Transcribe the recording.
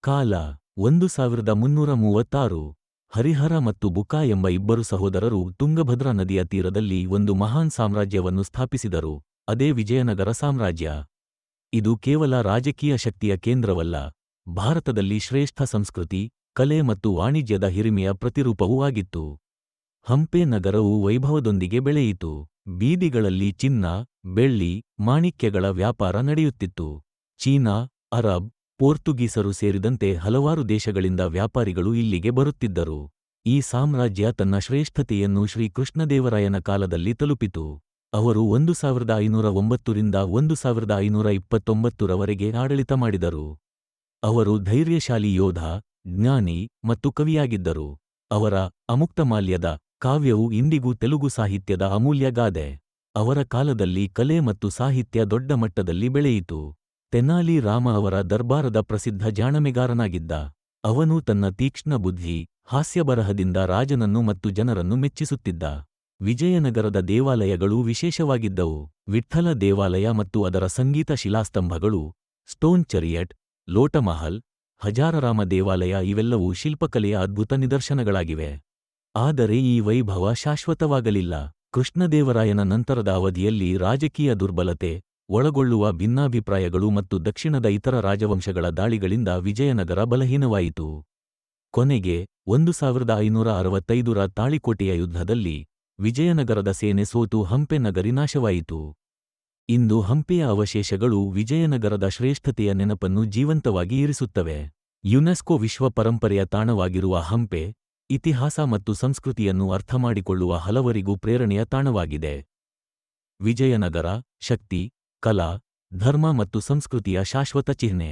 ಕಾಲ 1336. ಹರಿಹರ ಮತ್ತು ಬುಕಾ ಎಂಬ ಇಬ್ಬರು ಸಹೋದರರು ತುಂಗಭದ್ರಾ ನದಿಯ ತೀರದಲ್ಲಿ ಒಂದು ಮಹಾನ್ ಸಾಮ್ರಾಜ್ಯವನ್ನು ಸ್ಥಾಪಿಸಿದರು, ಅದೇ ವಿಜಯನಗರ ಸಾಮ್ರಾಜ್ಯ. ಇದು ಕೇವಲ ರಾಜಕೀಯ ಶಕ್ತಿಯ ಕೇಂದ್ರವಲ್ಲ, ಭಾರತದಲ್ಲಿ ಶ್ರೇಷ್ಠ ಸಂಸ್ಕೃತಿ, ಕಲೆ ಮತ್ತು ವಾಣಿಜ್ಯದ ಹಿರಿಮೆಯ ಪ್ರತಿರೂಪವೂ ಆಗಿತ್ತು. ಹಂಪೆ ನಗರವು ವೈಭವದೊಂದಿಗೆ ಬೆಳೆಯಿತು. ಬೀದಿಗಳಲ್ಲಿ ಚಿನ್ನ, ಬೆಳ್ಳಿ, ಮಾಣಿಕ್ಯಗಳ ವ್ಯಾಪಾರ ನಡೆಯುತ್ತಿತ್ತು. ಚೀನಾ, ಅರಬ್, ಪೋರ್ತುಗೀಸರು ಸೇರಿದಂತೆ ಹಲವಾರು ದೇಶಗಳಿಂದ ವ್ಯಾಪಾರಿಗಳು ಇಲ್ಲಿಗೆ ಬರುತ್ತಿದ್ದರು. ಈ ಸಾಮ್ರಾಜ್ಯ ತನ್ನ ಶ್ರೇಷ್ಠತೆಯನ್ನು ಶ್ರೀ ಕೃಷ್ಣದೇವರಾಯನ ಕಾಲದಲ್ಲಿ ತಲುಪಿತು. ಅವರು 1509 ರಿಂದ 1529 ರವರೆಗೆ ಆಡಳಿತ ಮಾಡಿದರು. ಅವರು ಧೈರ್ಯಶಾಲಿ ಯೋಧ, ಜ್ಞಾನಿ ಮತ್ತು ಕವಿಯಾಗಿದ್ದರು. ಅವರ ಅಮುಕ್ತಮಾಲ್ಯದ ಕಾವ್ಯವು ಇಂದಿಗೂ ತೆಲುಗು ಸಾಹಿತ್ಯದ ಅಮೂಲ್ಯ ಗಾದೆ. ಅವರ ಕಾಲದಲ್ಲಿ ಕಲೆ ಮತ್ತು ಸಾಹಿತ್ಯ ದೊಡ್ಡ ಮಟ್ಟದಲ್ಲಿ ಬೆಳೆಯಿತು. ತೆನಾಲಿ ರಾಮ ಅವರ ದರ್ಬಾರದ ಪ್ರಸಿದ್ಧ ಜಾಣಮೆಗಾರನಾಗಿದ್ದ. ಅವನು ತನ್ನ ತೀಕ್ಷ್ಣ ಬುದ್ಧಿ, ಹಾಸ್ಯಬರಹದಿಂದ ರಾಜನನ್ನು ಮತ್ತು ಜನರನ್ನು ಮೆಚ್ಚಿಸುತ್ತಿದ್ದ. ವಿಜಯನಗರದ ದೇವಾಲಯಗಳು ವಿಶೇಷವಾಗಿದ್ದವು. ವಿಠ್ಠಲ ದೇವಾಲಯ ಮತ್ತು ಅದರ ಸಂಗೀತ ಶಿಲಾಸ್ತಂಭಗಳು, ಸ್ಟೋನ್ ಚರಿಯಟ್, ಲೋಟಮಹಲ್, ಹಜಾರರಾಮ ದೇವಾಲಯ ಇವೆಲ್ಲವೂ ಶಿಲ್ಪಕಲೆಯ ಅದ್ಭುತ ನಿದರ್ಶನಗಳಾಗಿವೆ. ಆದರೆ ಈ ವೈಭವ ಶಾಶ್ವತವಾಗಲಿಲ್ಲ. ಕೃಷ್ಣದೇವರಾಯನ ನಂತರದ ಅವಧಿಯಲ್ಲಿ ರಾಜಕೀಯ ದುರ್ಬಲತೆ, ಒಳಗೊಳ್ಳುವ ಭಿನ್ನಾಭಿಪ್ರಾಯಗಳು ಮತ್ತು ದಕ್ಷಿಣದ ಇತರ ರಾಜವಂಶಗಳ ದಾಳಿಗಳಿಂದ ವಿಜಯನಗರ ಬಲಹೀನವಾಯಿತು. ಕೊನೆಗೆ 1565 ರ ತಾಳಿಕೋಟೆಯ ಯುದ್ಧದಲ್ಲಿ ವಿಜಯನಗರದ ಸೇನೆ ಸೋತು ಹಂಪೆ ನಗರಿ ನಾಶವಾಯಿತು. ಇಂದು ಹಂಪೆಯ ಅವಶೇಷಗಳು ವಿಜಯನಗರದ ಶ್ರೇಷ್ಠತೆಯ ನೆನಪನ್ನು ಜೀವಂತವಾಗಿ ಇರಿಸುತ್ತವೆ. ಯುನೆಸ್ಕೋ ವಿಶ್ವ ಪರಂಪರೆಯ ತಾಣವಾಗಿರುವ ಹಂಪೆ, ಇತಿಹಾಸ ಮತ್ತು ಸಂಸ್ಕೃತಿಯನ್ನು ಅರ್ಥಮಾಡಿಕೊಳ್ಳುವ ಹಲವರಿಗೂ ಪ್ರೇರಣೆಯ ತಾಣವಾಗಿದೆ. ವಿಜಯನಗರ, ಶಕ್ತಿ, ಕಲಾ, ಧರ್ಮ ಮತ್ತು ಸಂಸ್ಕೃತಿಯ ಶಾಶ್ವತ ಚಿಹ್ನೆ.